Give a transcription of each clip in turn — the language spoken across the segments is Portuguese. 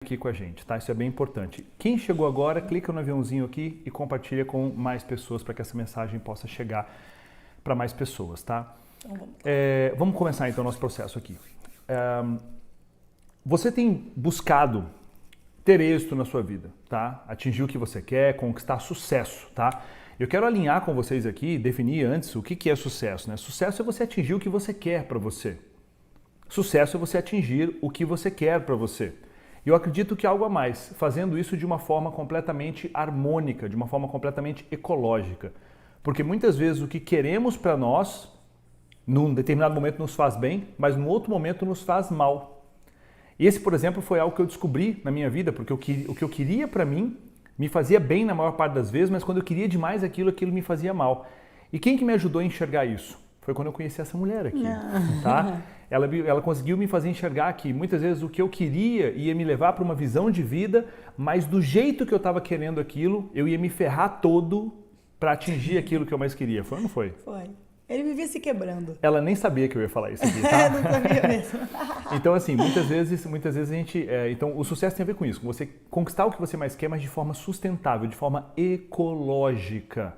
aqui com a gente, tá? Isso é bem importante. Quem chegou agora, clica no aviãozinho aqui e compartilha com mais pessoas para que essa mensagem possa chegar para mais pessoas, tá? Então, vamos começar então o nosso processo aqui. Você tem buscado ter êxito na sua vida, tá? Atingir o que você quer, conquistar sucesso, tá? Eu quero alinhar com vocês aqui, definir antes o que é sucesso, né? Sucesso é você atingir o que você quer para você. Sucesso é você atingir o que você quer para você. E eu acredito que algo a mais, fazendo isso de uma forma completamente harmônica, de uma forma completamente ecológica. Porque muitas vezes o que queremos para nós, num determinado momento nos faz bem, mas num outro momento nos faz mal. E esse, por exemplo, foi algo que eu descobri na minha vida, porque o que eu queria para mim me fazia bem na maior parte das vezes, mas quando eu queria demais aquilo me fazia mal. E quem que me ajudou a enxergar isso? Foi quando eu conheci essa mulher aqui, tá? Ela conseguiu me fazer enxergar que muitas vezes o que eu queria ia me levar para uma visão de vida, mas do jeito que eu estava querendo aquilo, eu ia me ferrar todo para atingir aquilo que eu mais queria. Foi ou não foi? Foi. Ele vivia se quebrando. Ela nem sabia que eu ia falar isso aqui, tá? Não sabia mesmo. Então, assim, muitas vezes a gente... então, o sucesso tem a ver com isso, com você conquistar o que você mais quer, mas de forma sustentável, de forma ecológica.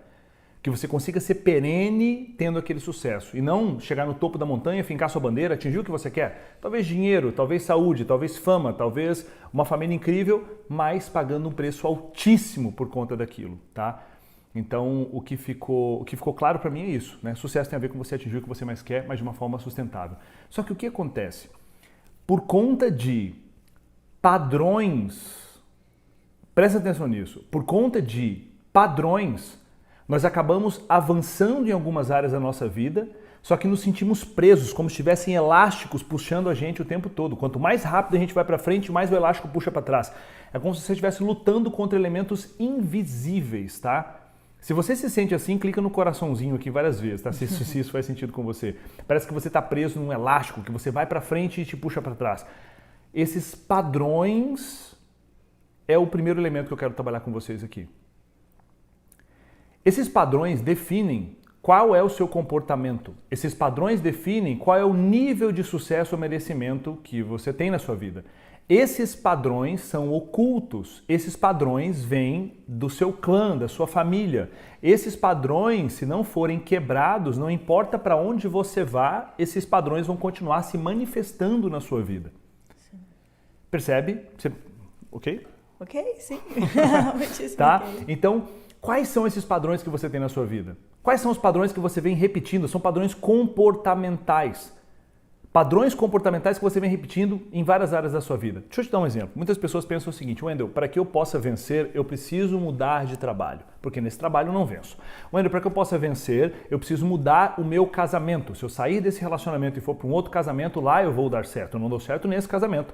Que você consiga ser perene tendo aquele sucesso. E não chegar no topo da montanha, fincar sua bandeira, atingir o que você quer. Talvez dinheiro, talvez saúde, talvez fama, talvez uma família incrível, mas pagando um preço altíssimo por conta daquilo, tá? Então, o que ficou claro para mim é isso, né? Sucesso tem a ver com você atingir o que você mais quer, mas de uma forma sustentável. Só que o que acontece? Por conta de padrões, presta atenção nisso, por conta de padrões, nós acabamos avançando em algumas áreas da nossa vida, só que nos sentimos presos, como se tivessem elásticos puxando a gente o tempo todo. Quanto mais rápido a gente vai para frente, mais o elástico puxa para trás. É como se você estivesse lutando contra elementos invisíveis, tá? Se você se sente assim, clica no coraçãozinho aqui várias vezes, tá? Se isso faz sentido com você. Parece que você está preso num elástico, que você vai para frente e te puxa para trás. Esses padrões é o primeiro elemento que eu quero trabalhar com vocês aqui. Esses padrões definem qual é o seu comportamento. Esses padrões definem qual é o nível de sucesso ou merecimento que você tem na sua vida. Esses padrões são ocultos. Esses padrões vêm do seu clã, da sua família. Esses padrões, se não forem quebrados, não importa para onde você vá, esses padrões vão continuar se manifestando na sua vida. Sim. Percebe? Ok? Ok, sim. Tá? Então, quais são esses padrões que você tem na sua vida? Quais são os padrões que você vem repetindo? São padrões comportamentais. Padrões comportamentais que você vem repetindo em várias áreas da sua vida. Deixa eu te dar um exemplo. Muitas pessoas pensam o seguinte: Wendel, para que eu possa vencer, eu preciso mudar de trabalho, porque nesse trabalho eu não venço. Wendel, para que eu possa vencer, eu preciso mudar o meu casamento. Se eu sair desse relacionamento e for para um outro casamento, lá eu vou dar certo. Eu não dou certo nesse casamento.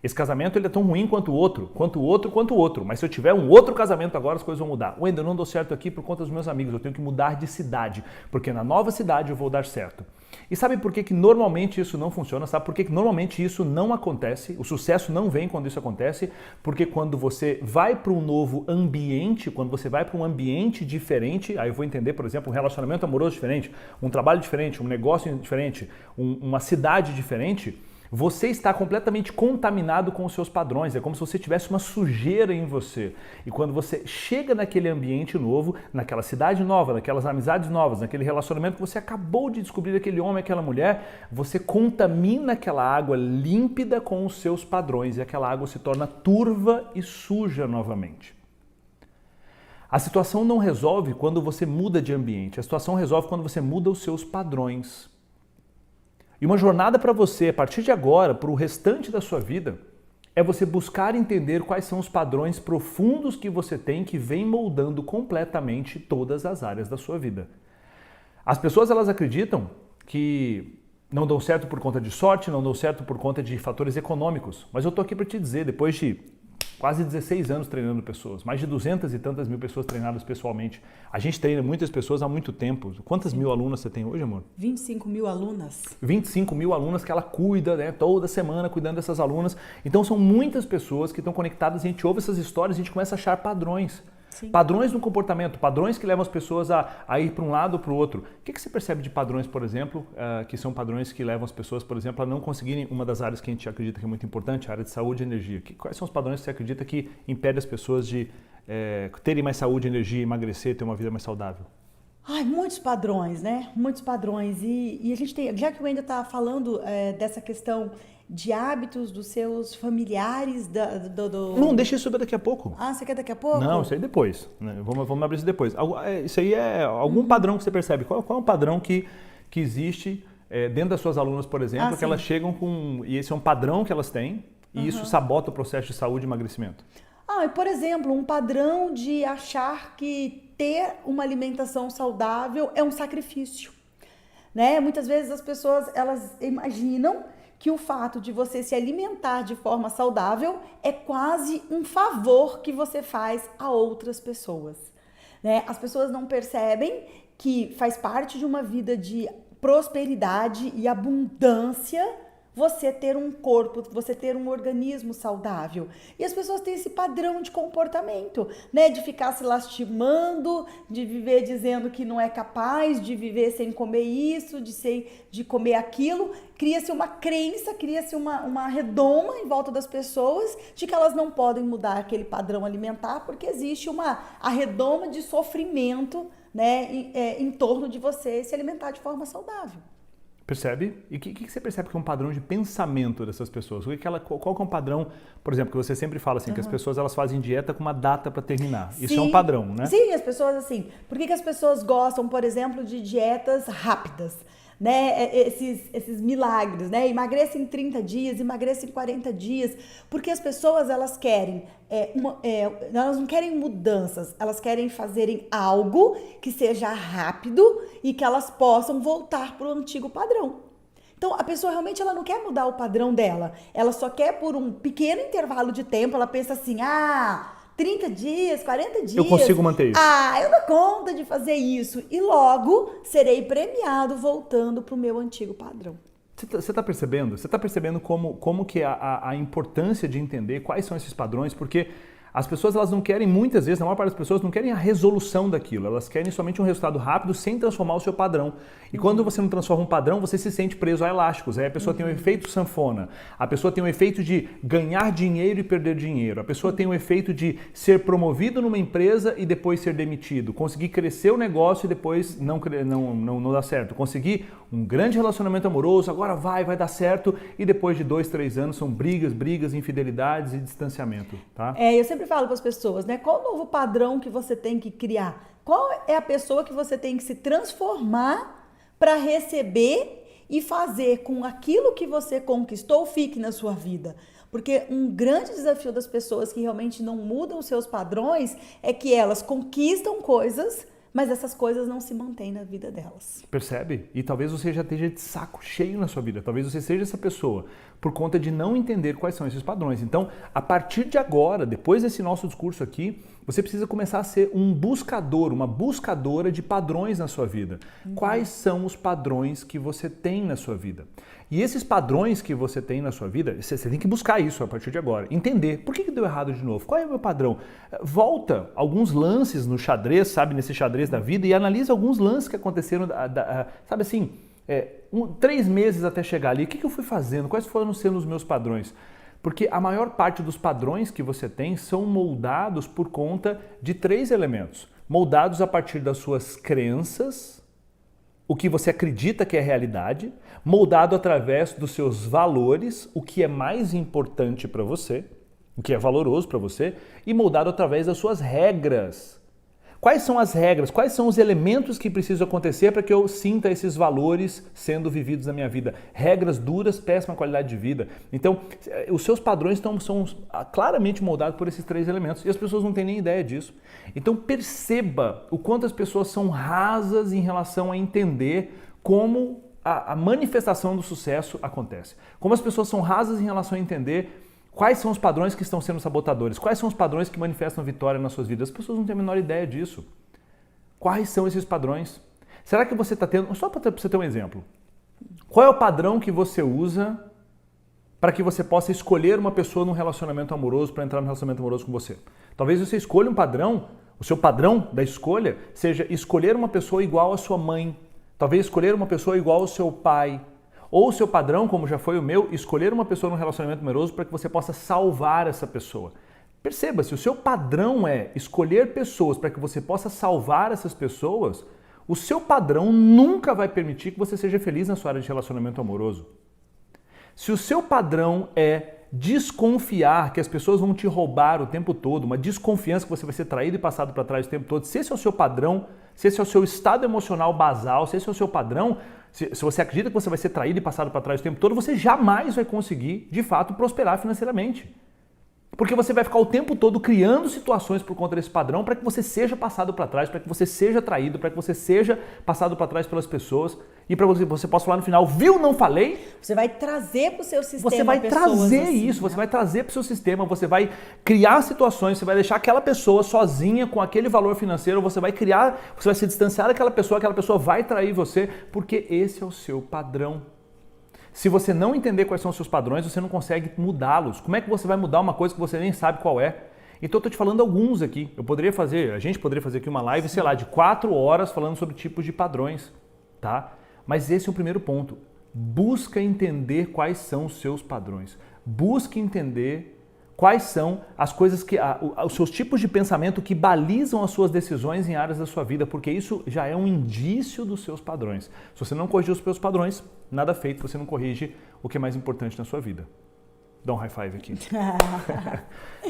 Esse casamento ele é tão ruim quanto o outro. Mas se eu tiver um outro casamento agora, as coisas vão mudar. Wendel, eu não dou certo aqui por conta dos meus amigos. Eu tenho que mudar de cidade, porque na nova cidade eu vou dar certo. E sabe por que normalmente isso não funciona? Sabe por que normalmente isso não acontece? O sucesso não vem quando isso acontece, porque quando você vai para um novo ambiente, quando você vai para um ambiente diferente, aí eu vou entender, por exemplo, um relacionamento amoroso diferente, um trabalho diferente, um negócio diferente, uma cidade diferente, você está completamente contaminado com os seus padrões, é como se você tivesse uma sujeira em você. E quando você chega naquele ambiente novo, naquela cidade nova, naquelas amizades novas, naquele relacionamento que você acabou de descobrir, aquele homem, aquela mulher, você contamina aquela água límpida com os seus padrões e aquela água se torna turva e suja novamente. A situação não resolve quando você muda de ambiente, a situação resolve quando você muda os seus padrões. E uma jornada para você, a partir de agora, para o restante da sua vida, é você buscar entender quais são os padrões profundos que você tem que vem moldando completamente todas as áreas da sua vida. As pessoas elas acreditam que não dão certo por conta de sorte, não dão certo por conta de fatores econômicos. Mas eu estou aqui para te dizer, depois de quase 16 anos treinando pessoas, mais de 200 e tantas mil pessoas treinadas pessoalmente. A gente treina muitas pessoas há muito tempo. Quantas mil alunas você tem hoje, amor? 25 mil alunas. 25 mil alunas que ela cuida, né? Toda semana cuidando dessas alunas. Então são muitas pessoas que estão conectadas, a gente ouve essas histórias e a gente começa a achar padrões. Sim. Padrões no comportamento, padrões que levam as pessoas a ir para um lado ou para o outro. O que você percebe de padrões, por exemplo, que são padrões que levam as pessoas, por exemplo, a não conseguirem uma das áreas que a gente acredita que é muito importante, a área de saúde e energia? Quais são os padrões que você acredita que impedem as pessoas de terem mais saúde, energia, emagrecer, ter uma vida mais saudável? Ai, muitos padrões, né? Muitos padrões. E a gente tem, já que o Wendel está falando dessa questão de hábitos dos seus familiares, Não, deixa isso daqui a pouco. Ah, você quer daqui a pouco? Não, isso aí depois. Né? Vamos abrir isso depois. Isso aí é algum padrão que você percebe. Qual é o padrão que existe dentro das suas alunas, por exemplo, que elas chegam com... E esse é um padrão que elas têm e isso sabota o processo de saúde e emagrecimento. E por exemplo, um padrão de achar que ter uma alimentação saudável é um sacrifício, né? Muitas vezes as pessoas, elas imaginam que o fato de você se alimentar de forma saudável é quase um favor que você faz a outras pessoas, né? As pessoas não percebem que faz parte de uma vida de prosperidade e abundância você ter um corpo, você ter um organismo saudável. E as pessoas têm esse padrão de comportamento, né? De ficar se lastimando, de viver dizendo que não é capaz, de viver sem comer isso, de comer aquilo. Cria-se uma crença, cria-se uma redoma em volta das pessoas de que elas não podem mudar aquele padrão alimentar porque existe a redoma de sofrimento, né? Em torno de você se alimentar de forma saudável. Percebe? E o que você percebe que é um padrão de pensamento dessas pessoas? Qual que é um padrão, por exemplo, que você sempre fala assim, que as pessoas elas fazem dieta com uma data para terminar. Isso é um padrão, né? Sim, as pessoas assim. Por que as pessoas gostam, por exemplo, de dietas rápidas? Né, esses milagres, né? Emagreça em 30 dias, emagreça em 40 dias, porque as pessoas elas querem, elas não querem mudanças, elas querem fazerem algo que seja rápido e que elas possam voltar para o antigo padrão. Então, a pessoa realmente ela não quer mudar o padrão dela, ela só quer por um pequeno intervalo de tempo, ela pensa assim, 30 dias, 40 dias. Eu consigo manter isso. Eu dou conta de fazer isso. E logo serei premiado voltando para o meu antigo padrão. Você está percebendo? Você está percebendo como que a importância de entender quais são esses padrões? Porque as pessoas elas não querem, muitas vezes, a maior parte das pessoas não querem a resolução daquilo. Elas querem somente um resultado rápido sem transformar o seu padrão. E quando você não transforma um padrão, você se sente preso a elásticos. Aí a pessoa tem o efeito sanfona. A pessoa tem o efeito de ganhar dinheiro e perder dinheiro. A pessoa tem o efeito de ser promovido numa empresa e depois ser demitido. Conseguir crescer o negócio e depois não dar certo. Conseguir um grande relacionamento amoroso, agora vai dar certo. E depois de 2, 3 anos são brigas, infidelidades e distanciamento. Tá? Eu sempre falo para as pessoas, né? Qual o novo padrão que você tem que criar? Qual é a pessoa que você tem que se transformar para receber e fazer com aquilo que você conquistou fique na sua vida? Porque um grande desafio das pessoas que realmente não mudam os seus padrões é que elas conquistam coisas, mas essas coisas não se mantêm na vida delas. Percebe? E talvez você já esteja de saco cheio na sua vida. Talvez você seja essa pessoa por conta de não entender quais são esses padrões. Então, a partir de agora, depois desse nosso discurso aqui, você precisa começar a ser um buscador, uma buscadora de padrões na sua vida. Quais são os padrões que você tem na sua vida? E esses padrões que você tem na sua vida, você tem que buscar isso a partir de agora. Entender por que deu errado de novo, qual é o meu padrão. Volta alguns lances no xadrez, sabe, nesse xadrez da vida e analisa alguns lances que aconteceram, sabe assim, 3 meses até chegar ali. O que eu fui fazendo? Quais foram sendo os meus padrões? Porque a maior parte dos padrões que você tem são moldados por conta de 3 elementos. Moldados a partir das suas crenças, o que você acredita que é realidade, moldado através dos seus valores, o que é mais importante para você, o que é valoroso para você, e moldado através das suas regras. Quais são as regras? Quais são os elementos que precisam acontecer para que eu sinta esses valores sendo vividos na minha vida? Regras duras, péssima qualidade de vida. Então, os seus padrões são claramente moldados por esses 3 elementos e as pessoas não têm nem ideia disso. Então, perceba o quanto as pessoas são rasas em relação a entender como a manifestação do sucesso acontece. Como as pessoas são rasas em relação a entender quais são os padrões que estão sendo sabotadores? Quais são os padrões que manifestam vitória nas suas vidas? As pessoas não têm a menor ideia disso. Quais são esses padrões? Será que você está tendo... Só para você ter um exemplo. Qual é o padrão que você usa para que você possa escolher uma pessoa num relacionamento amoroso para entrar num relacionamento amoroso com você? Talvez você escolha um padrão O seu padrão da escolha seja escolher uma pessoa igual à sua mãe, talvez escolher uma pessoa igual ao seu pai. Ou o seu padrão, como já foi o meu, escolher uma pessoa num relacionamento amoroso para que você possa salvar essa pessoa. Perceba, se o seu padrão é escolher pessoas para que você possa salvar essas pessoas, o seu padrão nunca vai permitir que você seja feliz na sua área de relacionamento amoroso. Se o seu padrão é desconfiar que as pessoas vão te roubar o tempo todo, uma desconfiança que você vai ser traído e passado para trás o tempo todo, se esse é o seu padrão, se esse é o seu estado emocional basal, se esse é o seu padrão, se você acredita que você vai ser traído e passado para trás o tempo todo, você jamais vai conseguir, de fato, prosperar financeiramente. Porque você vai ficar o tempo todo criando situações por conta desse padrão para que você seja passado para trás, para que você seja traído, para que você seja passado para trás pelas pessoas e para que você possa falar no final, viu, não falei? Você vai trazer para o seu sistema Você vai trazer assim, isso, né? Você vai trazer para o seu sistema, você vai criar situações, você vai deixar aquela pessoa sozinha com aquele valor financeiro, você vai se distanciar daquela pessoa vai trair você, porque esse é o seu padrão. Se você não entender quais são os seus padrões, você não consegue mudá-los. Como é que você vai mudar uma coisa que você nem sabe qual é? Então eu estou te falando alguns aqui. A gente poderia fazer aqui uma live, sei lá, de 4 horas falando sobre tipos de padrões, tá? Mas esse é o primeiro ponto. Busca entender quais são os seus padrões. Busque entender quais são as coisas os seus tipos de pensamento que balizam as suas decisões em áreas da sua vida, porque isso já é um indício dos seus padrões. Se você não corrigir os seus padrões, nada feito, você não corrige o que é mais importante na sua vida. Dá um high five aqui.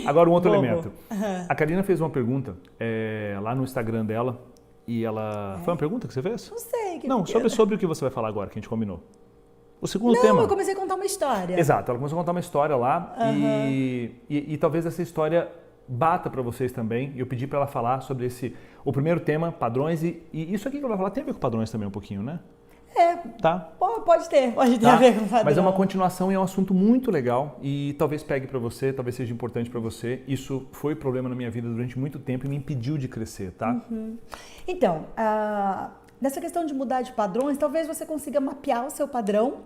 Agora um outro elemento. A Karina fez uma pergunta lá no Instagram dela e ela... Foi uma pergunta que você fez? Não sei. Não, sobre o que você vai falar agora, que a gente combinou. O segundo tema... eu comecei a contar uma história. Exato, ela começou a contar uma história lá e talvez essa história bata para vocês também. Eu pedi para ela falar sobre o primeiro tema, padrões, e isso aqui que ela vai falar tem a ver com padrões também um pouquinho, né? Tá? Pode ter a ver com padrão. Mas é uma continuação e é um assunto muito legal e talvez pegue para você, talvez seja importante para você. Isso foi problema na minha vida durante muito tempo e me impediu de crescer, tá? Então, nessa questão de mudar de padrões, talvez você consiga mapear o seu padrão,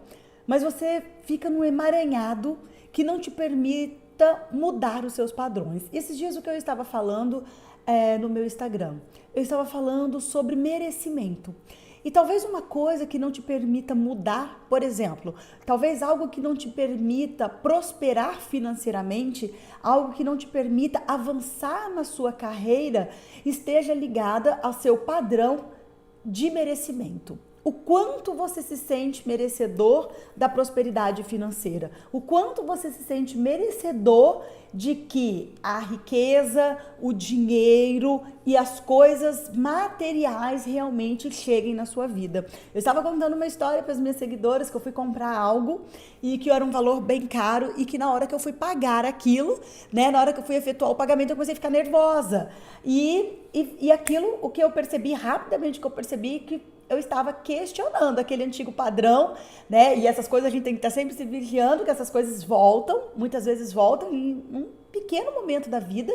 mas você fica num emaranhado que não te permita mudar os seus padrões. Esses dias o que eu estava falando no meu Instagram, eu estava falando sobre merecimento. E talvez uma coisa que não te permita mudar, por exemplo, talvez algo que não te permita prosperar financeiramente, algo que não te permita avançar na sua carreira, esteja ligada ao seu padrão de merecimento. O quanto você se sente merecedor da prosperidade financeira, o quanto você se sente merecedor de que a riqueza, o dinheiro e as coisas materiais realmente cheguem na sua vida. Eu estava contando uma história para as minhas seguidoras que eu fui comprar algo e que era um valor bem caro e que na hora que eu fui pagar aquilo, né, na hora que eu fui efetuar o pagamento, eu comecei a ficar nervosa. E aquilo, o que eu percebi rapidamente, que eu estava questionando aquele antigo padrão, né? E essas coisas a gente tem que estar sempre se vigiando, que essas coisas voltam, muitas vezes voltam em um pequeno momento da vida.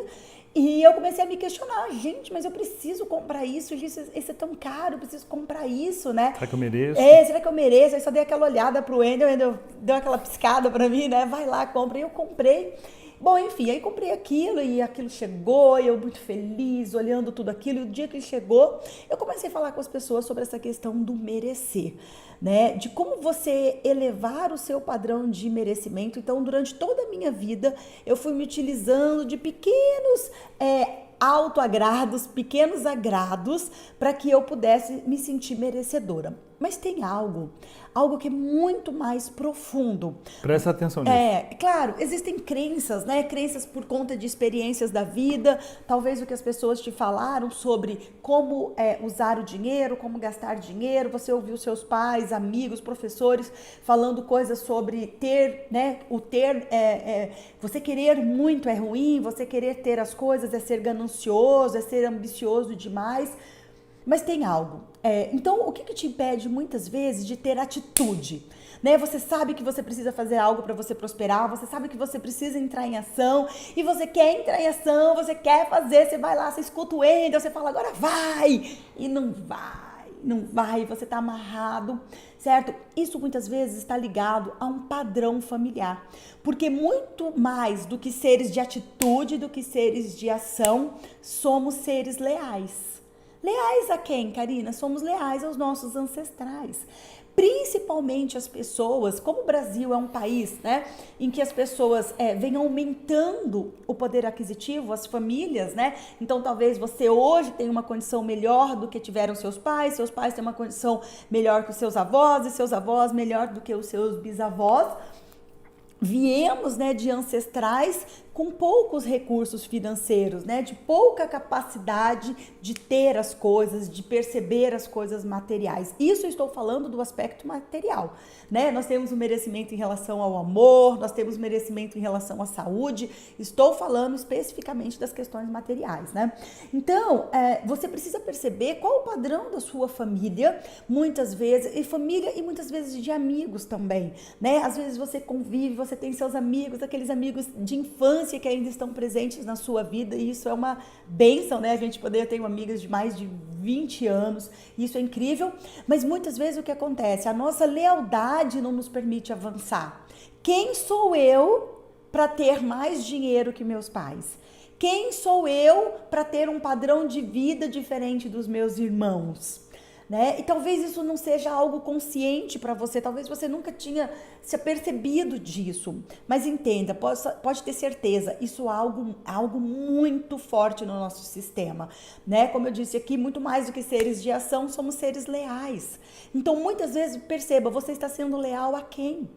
E eu comecei a me questionar, gente, mas eu preciso comprar isso, isso é tão caro, eu preciso comprar isso, né? Será que eu mereço? Será que eu mereço? Aí só dei aquela olhada pro Wendel, o Wendel deu aquela piscada pra mim, né? Vai lá, compra. E eu comprei. Bom, enfim, aí comprei aquilo e aquilo chegou, e eu muito feliz, olhando tudo aquilo, e o dia que ele chegou, eu comecei a falar com as pessoas sobre essa questão do merecer, né? De como você elevar o seu padrão de merecimento. Então, durante toda a minha vida, eu fui me utilizando de pequenos autoagrados, pequenos agrados, para que eu pudesse me sentir merecedora. Mas tem algo que é muito mais profundo. Presta atenção nisso. Claro, existem crenças, né? Crenças por conta de experiências da vida, talvez o que as pessoas te falaram sobre como usar o dinheiro, como gastar dinheiro, você ouviu seus pais, amigos, professores falando coisas sobre ter, né? Você querer muito é ruim, você querer ter as coisas é ser ganancioso, é ser ambicioso demais. Mas tem algo. Então, o que te impede muitas vezes de ter atitude? Né? Você sabe que você precisa fazer algo para você prosperar, você sabe que você precisa entrar em ação, e você quer entrar em ação, você quer fazer, você vai lá, você escuta o Wendel, você fala, agora vai, e não vai. não vai, você está amarrado, certo? Isso muitas vezes está ligado a um padrão familiar, porque muito mais do que seres de atitude, do que seres de ação, somos seres leais. Leais a quem, Karina? Somos leais aos nossos ancestrais. Principalmente as pessoas, como o Brasil é um país, né, em que as pessoas vêm aumentando o poder aquisitivo, as famílias, né, então talvez você hoje tenha uma condição melhor do que tiveram seus pais têm uma condição melhor que os seus avós, e seus avós melhor do que os seus bisavós. Viemos, né, de ancestrais com poucos recursos financeiros, né, de pouca capacidade de ter as coisas, de perceber as coisas materiais. Isso eu estou falando do aspecto material, né? Nós temos um merecimento em relação ao amor, nós temos merecimento em relação à saúde. Estou falando especificamente das questões materiais, né? Então, você precisa perceber qual o padrão da sua família, muitas vezes, e muitas vezes de amigos também, né? Às vezes você convive, você tem seus amigos, aqueles amigos de infância que ainda estão presentes na sua vida, e isso é uma bênção, né? A gente poder ter amigas de mais de 20 anos, isso é incrível, mas muitas vezes o que acontece? A nossa lealdade não nos permite avançar. Quem sou eu para ter mais dinheiro que meus pais? Quem sou eu para ter um padrão de vida diferente dos meus irmãos? Né? E talvez isso não seja algo consciente para você, talvez você nunca tinha se apercebido disso, mas entenda, pode ter certeza, isso é algo muito forte no nosso sistema, né? Como eu disse aqui, muito mais do que seres de ação, somos seres leais. Então muitas vezes, perceba, você está sendo leal a quem?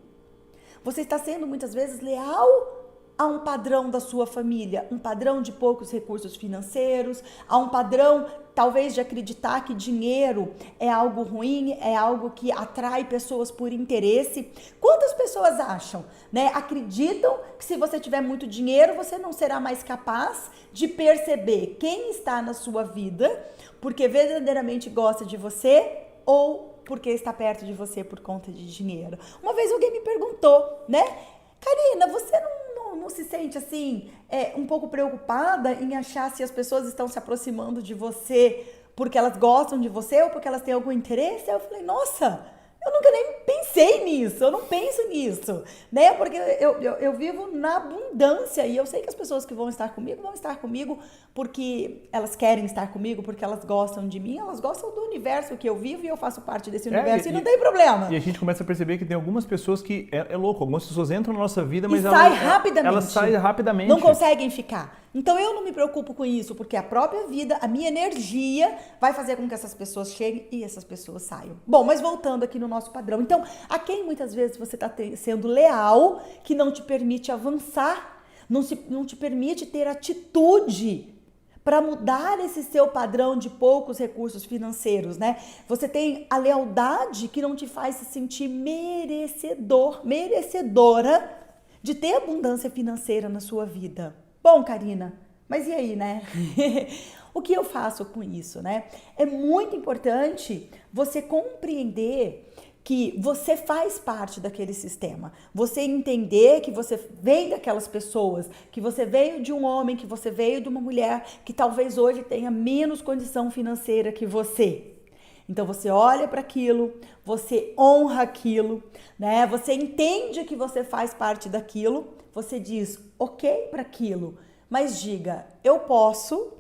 Você está sendo muitas vezes leal a um padrão da sua família, um padrão de poucos recursos financeiros, a um padrão talvez de acreditar que dinheiro é algo ruim, é algo que atrai pessoas por interesse. Quantas pessoas acham, né? Acreditam que se você tiver muito dinheiro, você não será mais capaz de perceber quem está na sua vida, porque verdadeiramente gosta de você ou porque está perto de você por conta de dinheiro. Uma vez alguém me perguntou, né? Karina, você não se sente assim, um pouco preocupada em achar se as pessoas estão se aproximando de você porque elas gostam de você ou porque elas têm algum interesse? Aí eu falei, nossa, eu nunca nem pensei nisso, eu não penso nisso, né? Porque eu vivo na abundância e eu sei que as pessoas que vão estar comigo porque elas querem estar comigo, porque elas gostam de mim, elas gostam do universo que eu vivo e eu faço parte desse universo e não tem problema. E a gente começa a perceber que tem algumas pessoas que, é louco, algumas pessoas entram na nossa vida, mas elas saem rapidamente. Não conseguem ficar. Então eu não me preocupo com isso, porque a própria vida, a minha energia vai fazer com que essas pessoas cheguem e essas pessoas saiam. Bom, mas voltando aqui no nosso padrão. Então, a quem muitas vezes você está sendo leal, que não te permite avançar, não te permite ter atitude para mudar esse seu padrão de poucos recursos financeiros, né? Você tem a lealdade que não te faz se sentir merecedora de ter abundância financeira na sua vida. Bom, Karina, mas e aí, né? O que eu faço com isso, né? É muito importante você compreender que você faz parte daquele sistema, você entender que você vem daquelas pessoas, que você veio de um homem, que você veio de uma mulher que talvez hoje tenha menos condição financeira que você. Então você olha para aquilo, você honra aquilo, né? Você entende que você faz parte daquilo, você diz ok para aquilo, mas diga, eu posso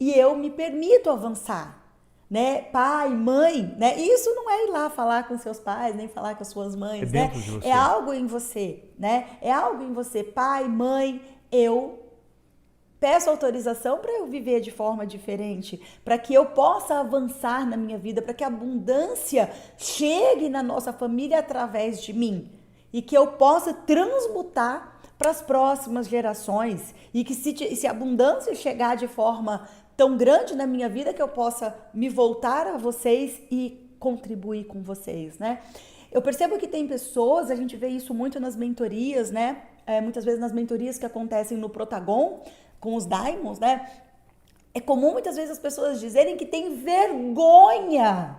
e eu me permito avançar. Né? Pai, mãe, né? Isso não é ir lá falar com seus pais, nem falar com as suas mães, né? É algo em você, né? É algo em você, pai, mãe, eu peço autorização para eu viver de forma diferente, para que eu possa avançar na minha vida, para que a abundância chegue na nossa família através de mim e que eu possa transmutar para as próximas gerações e que se a abundância chegar de forma tão grande na minha vida que eu possa me voltar a vocês e contribuir com vocês, né? Eu percebo que tem pessoas, a gente vê isso muito nas mentorias, né? Muitas vezes nas mentorias que acontecem no Protagon, com os Diamonds, né? É comum muitas vezes as pessoas dizerem que tem vergonha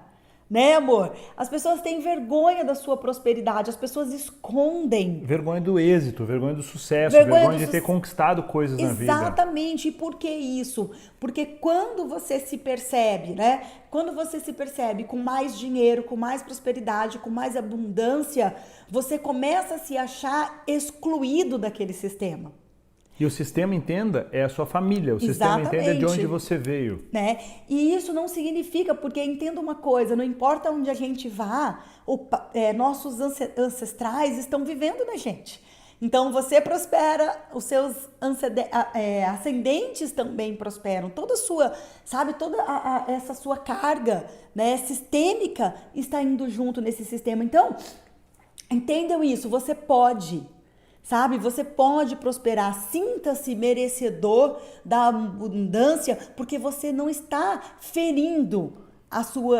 Né, amor? As pessoas têm vergonha da sua prosperidade, as pessoas escondem. Vergonha do êxito, vergonha do sucesso, vergonha de ter conquistado coisas na vida. Exatamente. E por que isso? Porque quando você se percebe, né? Quando você se percebe com mais dinheiro, com mais prosperidade, com mais abundância, você começa a se achar excluído daquele sistema. E o sistema, entenda, é a sua família. O sistema, entenda, é de onde você veio. Né? E isso não significa, porque entenda uma coisa, não importa onde a gente vá, nossos ancestrais estão vivendo na gente. Então você prospera, os seus ascendentes também prosperam. Toda a sua, sabe, essa sua carga, né, sistêmica está indo junto nesse sistema. Então, entendam isso, você pode. Sabe, você pode prosperar, sinta-se merecedor da abundância, porque você não está ferindo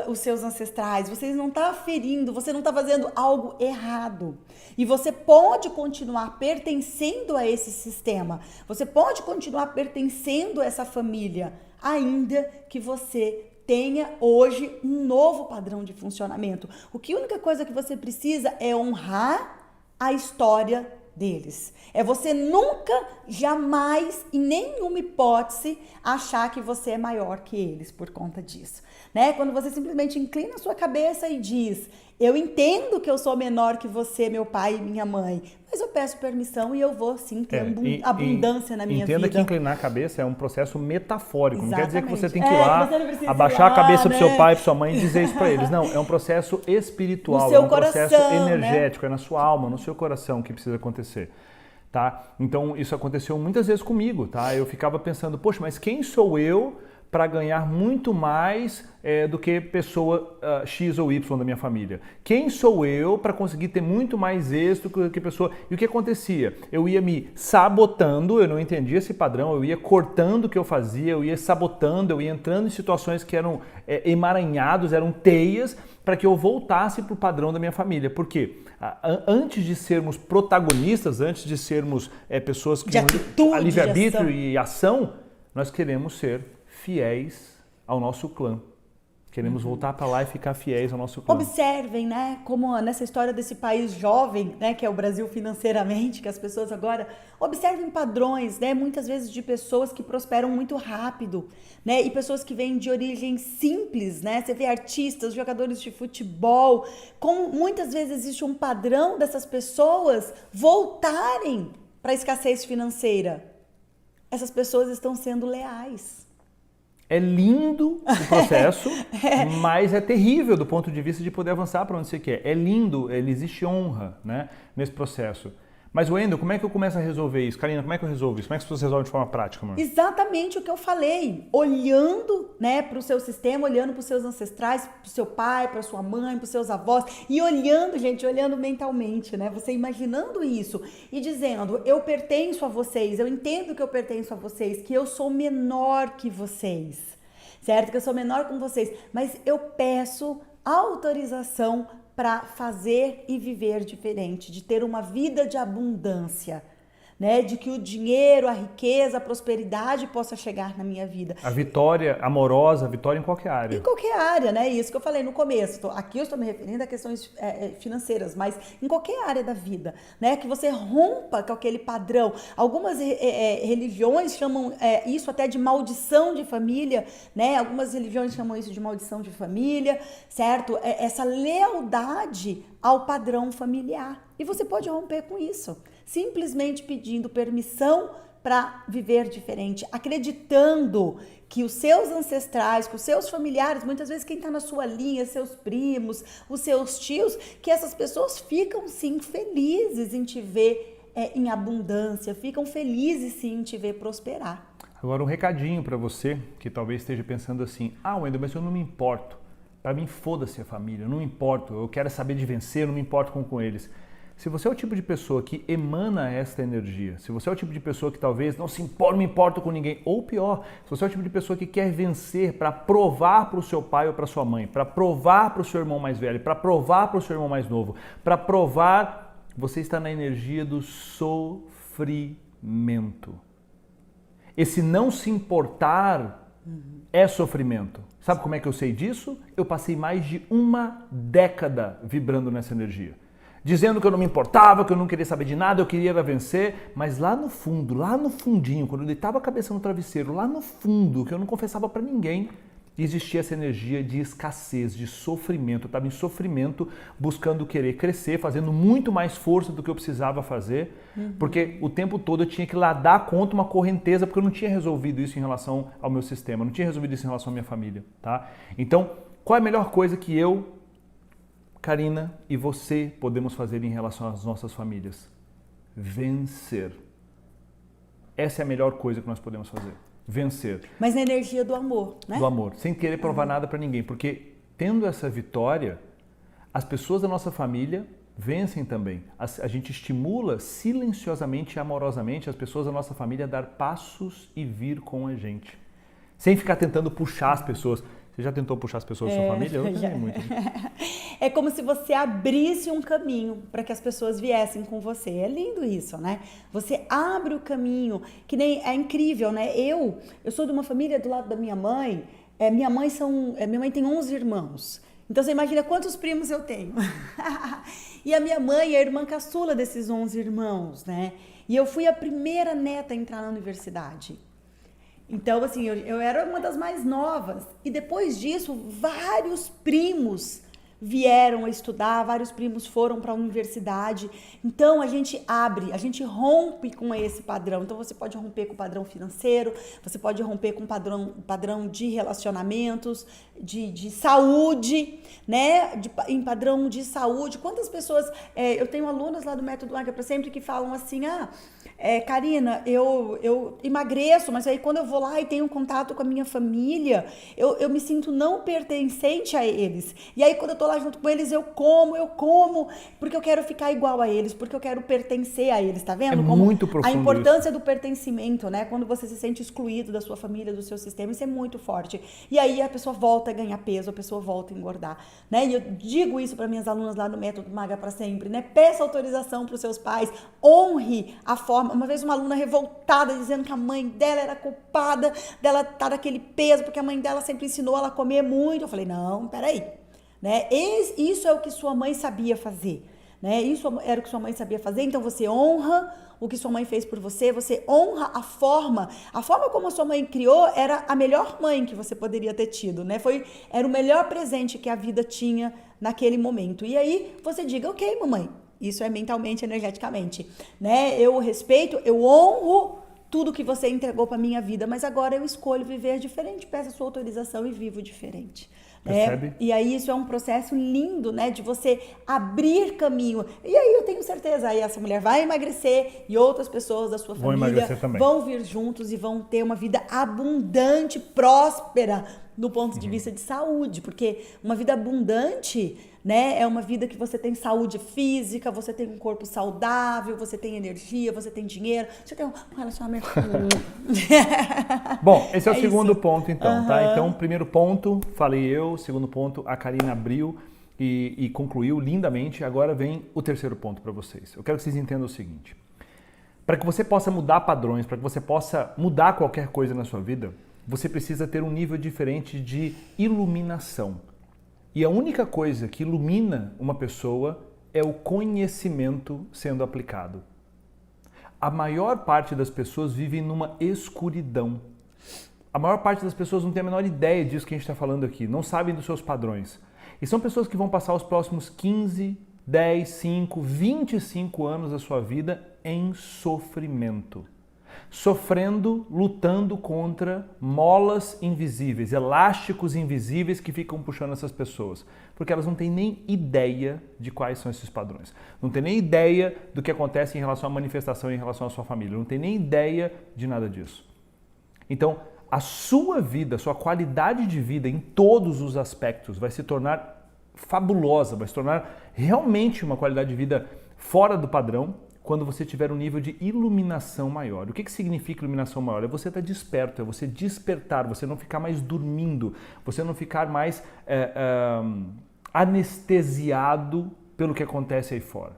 os seus ancestrais, você não está ferindo, você não está fazendo algo errado. E você pode continuar pertencendo a esse sistema, você pode continuar pertencendo a essa família, ainda que você tenha hoje um novo padrão de funcionamento. A única coisa que você precisa é honrar a história deles. É você nunca, jamais, em nenhuma hipótese, achar que você é maior que eles por conta disso. Né? Quando você simplesmente inclina a sua cabeça e diz: eu entendo que eu sou menor que você, meu pai e minha mãe, mas eu peço permissão e eu vou sim ter abundância na minha vida. Entenda que inclinar a cabeça é um processo metafórico. Exatamente. Não quer dizer que você tem que ir lá, abaixar a cabeça pro seu pai e pro sua mãe e dizer isso para eles. Não, é um processo espiritual, é um processo energético, né? É na sua alma, no seu coração que precisa acontecer. Tá? Então isso aconteceu muitas vezes comigo, tá? Eu ficava pensando, poxa, mas quem sou eu para ganhar muito mais do que pessoa X ou Y da minha família? Quem sou eu para conseguir ter muito mais êxito do que pessoa... E o que acontecia? Eu ia me sabotando, eu não entendia esse padrão, eu ia cortando o que eu fazia, eu ia sabotando, eu ia entrando em situações que eram emaranhados, eram teias, para que eu voltasse para o padrão da minha família. Por quê? Antes de sermos protagonistas, antes de sermos pessoas que têm livre-arbítrio e ação, nós queremos ser fiéis ao nosso clã. Queremos voltar para lá e ficar fiéis ao nosso clã. Observem, né, como nessa história desse país jovem, né, que é o Brasil financeiramente, que as pessoas agora observem padrões, né, muitas vezes de pessoas que prosperam muito rápido, né, e pessoas que vêm de origem simples, né, você vê artistas, jogadores de futebol, muitas vezes existe um padrão dessas pessoas voltarem para a escassez financeira. Essas pessoas estão sendo leais. É lindo o processo, mas é terrível do ponto de vista de poder avançar para onde você quer. É lindo, existe honra, né, nesse processo. Mas, Wendel, como é que eu começo a resolver isso? Karina, como é que eu resolvo isso? Como é que as pessoas resolvem de forma prática, amor? Exatamente o que eu falei. Olhando, né, para o seu sistema, olhando para os seus ancestrais, para o seu pai, para a sua mãe, para os seus avós. E olhando, gente, olhando mentalmente, né? Você imaginando isso e dizendo: eu pertenço a vocês, eu entendo que eu pertenço a vocês, que eu sou menor que vocês, certo? Que eu sou menor que vocês. Mas eu peço autorização para fazer e viver diferente, de ter uma vida de abundância, né? De que o dinheiro, a riqueza, a prosperidade possa chegar na minha vida. A vitória amorosa, a vitória em qualquer área. Em qualquer área, né? Isso que eu falei no começo. Aqui eu estou me referindo a questões financeiras, mas em qualquer área da vida, né? Que você rompa com aquele padrão. Algumas religiões chamam isso até de maldição de família, né? Algumas religiões chamam isso de maldição de família, certo? Essa lealdade ao padrão familiar. E você pode romper com isso, simplesmente pedindo permissão para viver diferente, acreditando que os seus ancestrais, que os seus familiares, muitas vezes quem está na sua linha, seus primos, os seus tios, que essas pessoas ficam sim felizes em te ver em abundância, ficam felizes sim em te ver prosperar. Agora um recadinho para você que talvez esteja pensando assim: Wendel, mas eu não me importo. Para mim, foda-se a família, eu não me importo, eu quero saber de vencer, eu não me importo com eles. Se você é o tipo de pessoa que emana esta energia, se você é o tipo de pessoa que talvez não me importa com ninguém, ou pior, se você é o tipo de pessoa que quer vencer para provar para o seu pai ou para sua mãe, para provar para o seu irmão mais velho, para provar para o seu irmão mais novo, para provar, você está na energia do sofrimento. Esse não se importar É sofrimento. Sabe como é que eu sei disso? Eu passei mais de uma década vibrando nessa energia. Dizendo que eu não me importava, que eu não queria saber de nada, eu queria era vencer, mas lá no fundo, lá no fundinho, quando eu deitava a cabeça no travesseiro, lá no fundo, que eu não confessava para ninguém, existia essa energia de escassez, de sofrimento. Eu estava em sofrimento, buscando querer crescer, fazendo muito mais força do que eu precisava fazer, porque o tempo todo eu tinha que lá dar conta uma correnteza, porque eu não tinha resolvido isso em relação ao meu sistema, não tinha resolvido isso em relação à minha família, tá? Então, qual é a melhor coisa que eu, Karina, e você podemos fazer em relação às nossas famílias? Vencer. Essa é a melhor coisa que nós podemos fazer. Vencer. Mas na energia do amor, né? Do amor, sem querer provar nada para ninguém, porque tendo essa vitória, as pessoas da nossa família vencem também. A gente estimula silenciosamente e amorosamente as pessoas da nossa família a dar passos e vir com a gente, sem ficar tentando puxar as pessoas. Você já tentou puxar as pessoas da sua família? Eu não tentei muito. É como se você abrisse um caminho para que as pessoas viessem com você. É lindo isso, né? Você abre o caminho, que nem é incrível, né? Eu sou de uma família do lado da minha mãe. Minha mãe tem 11 irmãos. Então você imagina quantos primos eu tenho. E a minha mãe é a irmã caçula desses 11 irmãos, né? E eu fui a primeira neta a entrar na universidade. Então, assim, eu era uma das mais novas. E depois disso, vários primos vieram a estudar, vários primos foram para a universidade. Então, a gente rompe com esse padrão. Então, você pode romper com o padrão financeiro, você pode romper com o padrão de relacionamentos, de saúde, né? Em padrão de saúde. Quantas pessoas... eu tenho alunas lá do Método Águia para Sempre que falam assim, Karina, eu emagreço, mas aí quando eu vou lá e tenho contato com a minha família, eu me sinto não pertencente a eles. E aí quando eu tô lá junto com eles, eu como, porque eu quero ficar igual a eles, porque eu quero pertencer a eles, tá vendo? Como muito profundo a importância do pertencimento, né? Quando você se sente excluído da sua família, do seu sistema, isso é muito forte. E aí a pessoa volta a ganhar peso, a pessoa volta a engordar, né? E eu digo isso para minhas alunas lá do Método Maga para Sempre, né? Peça autorização para os seus pais, honre a forma. Uma vez uma aluna revoltada dizendo que a mãe dela era culpada dela estar daquele peso, porque a mãe dela sempre ensinou ela a comer muito. Eu falei, não, peraí, né? Isso é o que sua mãe sabia fazer, né? Isso era o que sua mãe sabia fazer, então você honra o que sua mãe fez por você, você honra a forma como a sua mãe criou, era a melhor mãe que você poderia ter tido, né? Era o melhor presente que a vida tinha naquele momento. E aí você diga, ok, mamãe, isso é mentalmente, energeticamente, né? Eu respeito, eu honro tudo que você entregou para minha vida, mas agora eu escolho viver diferente, peço a sua autorização e vivo diferente. Percebe? E aí isso é um processo lindo, né? De você abrir caminho. E aí eu tenho certeza, aí essa mulher vai emagrecer e outras pessoas da sua família vão vir juntos e vão ter uma vida abundante, próspera, do ponto de vista de saúde. Porque uma vida abundante, né? É uma vida que você tem saúde física, você tem um corpo saudável, você tem energia, você tem dinheiro, você tem um relacionamento. Bom, esse é o segundo ponto, então, tá? Então, primeiro ponto, falei eu, segundo ponto, a Karina abriu e concluiu lindamente. Agora vem o terceiro ponto para vocês. Eu quero que vocês entendam o seguinte. Para que você possa mudar padrões, para que você possa mudar qualquer coisa na sua vida, você precisa ter um nível diferente de iluminação. E a única coisa que ilumina uma pessoa é o conhecimento sendo aplicado. A maior parte das pessoas vivem numa escuridão. A maior parte das pessoas não tem a menor ideia disso que a gente está falando aqui, não sabem dos seus padrões. E são pessoas que vão passar os próximos 15, 10, 5, 25 anos da sua vida em sofrimento. Sofrendo, lutando contra molas invisíveis, elásticos invisíveis que ficam puxando essas pessoas. Porque elas não têm nem ideia de quais são esses padrões. Não têm nem ideia do que acontece em relação à manifestação, em relação à sua família. Não têm nem ideia de nada disso. Então, a sua vida, a sua qualidade de vida em todos os aspectos vai se tornar fabulosa, vai se tornar realmente uma qualidade de vida fora do padrão, quando você tiver um nível de iluminação maior. O que significa iluminação maior? É você estar desperto, é você despertar, você não ficar mais dormindo, você não ficar mais anestesiado pelo que acontece aí fora.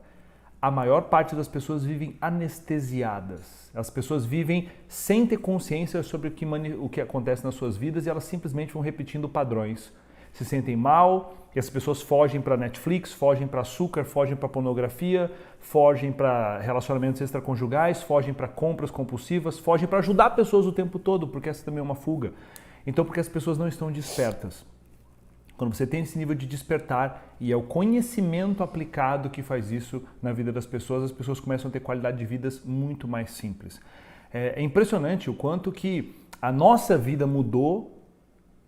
a maior parte das pessoas vivem anestesiadas. As pessoas vivem sem ter consciência sobre o que acontece nas suas vidas e elas simplesmente vão repetindo padrões. Se sentem mal e as pessoas fogem para Netflix, fogem para açúcar, fogem para pornografia, fogem para relacionamentos extraconjugais, fogem para compras compulsivas, fogem para ajudar pessoas o tempo todo, porque essa também é uma fuga. Então, porque as pessoas não estão despertas. Quando você tem esse nível de despertar, e é o conhecimento aplicado que faz isso na vida das pessoas, as pessoas começam a ter qualidade de vidas muito mais simples. É impressionante o quanto que a nossa vida mudou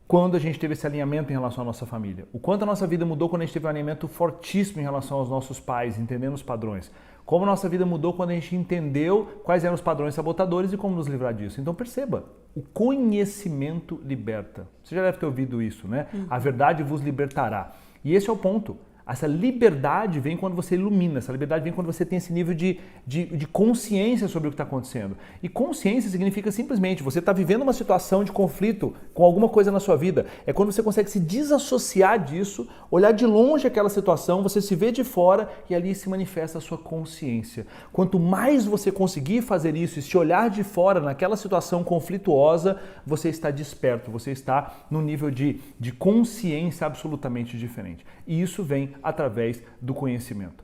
quando a gente teve esse alinhamento em relação à nossa família. O quanto a nossa vida mudou quando a gente teve um alinhamento fortíssimo em relação aos nossos pais, entendendo os padrões. Como a nossa vida mudou quando a gente entendeu quais eram os padrões sabotadores e como nos livrar disso. Então perceba, o conhecimento liberta. Você já deve ter ouvido isso, né? A verdade vos libertará. E esse é o ponto. Essa liberdade vem quando você ilumina, essa liberdade vem quando você tem esse nível de consciência sobre o que está acontecendo. E consciência significa simplesmente você está vivendo uma situação de conflito com alguma coisa na sua vida. É quando você consegue se desassociar disso, olhar de longe aquela situação, você se vê de fora e ali se manifesta a sua consciência. Quanto mais você conseguir fazer isso e se olhar de fora naquela situação conflituosa, você está desperto, você está num nível de consciência absolutamente diferente. E isso vem através do conhecimento.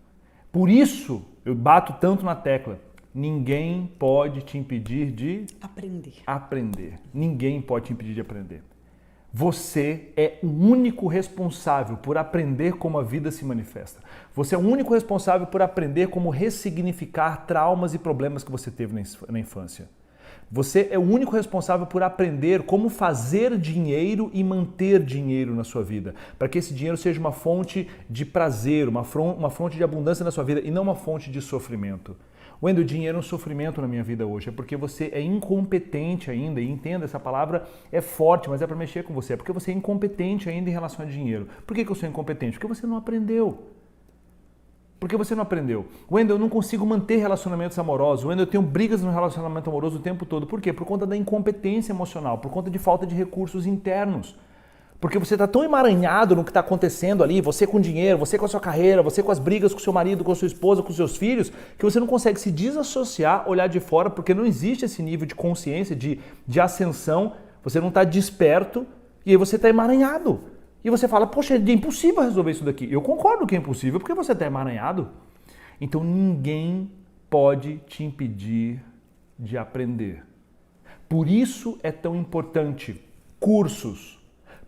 Por isso, eu bato tanto na tecla, ninguém pode te impedir de aprender. Ninguém pode te impedir de aprender. Você é o único responsável por aprender como a vida se manifesta. Você é o único responsável por aprender como ressignificar traumas e problemas que você teve na infância. Você é o único responsável por aprender como fazer dinheiro e manter dinheiro na sua vida, para que esse dinheiro seja uma fonte de prazer, uma fonte de abundância na sua vida e não uma fonte de sofrimento. Wendel, o dinheiro é um sofrimento na minha vida hoje, é porque você é incompetente ainda, e entenda, essa palavra é forte, mas é para mexer com você, é porque você é incompetente ainda em relação a dinheiro. Por que eu sou incompetente? Porque você não aprendeu. Porque você não aprendeu. Wendel, eu não consigo manter relacionamentos amorosos. Wendel, eu tenho brigas no relacionamento amoroso o tempo todo. Por quê? Por conta da incompetência emocional, por conta de falta de recursos internos. Porque você está tão emaranhado no que está acontecendo ali, você com dinheiro, você com a sua carreira, você com as brigas com o seu marido, com a sua esposa, com os seus filhos, que você não consegue se desassociar, olhar de fora, porque não existe esse nível de consciência, de ascensão, você não está desperto e aí você está emaranhado. E você fala, poxa, é impossível resolver isso daqui. Eu concordo que é impossível, porque você está emaranhado. Então ninguém pode te impedir de aprender. Por isso é tão importante cursos.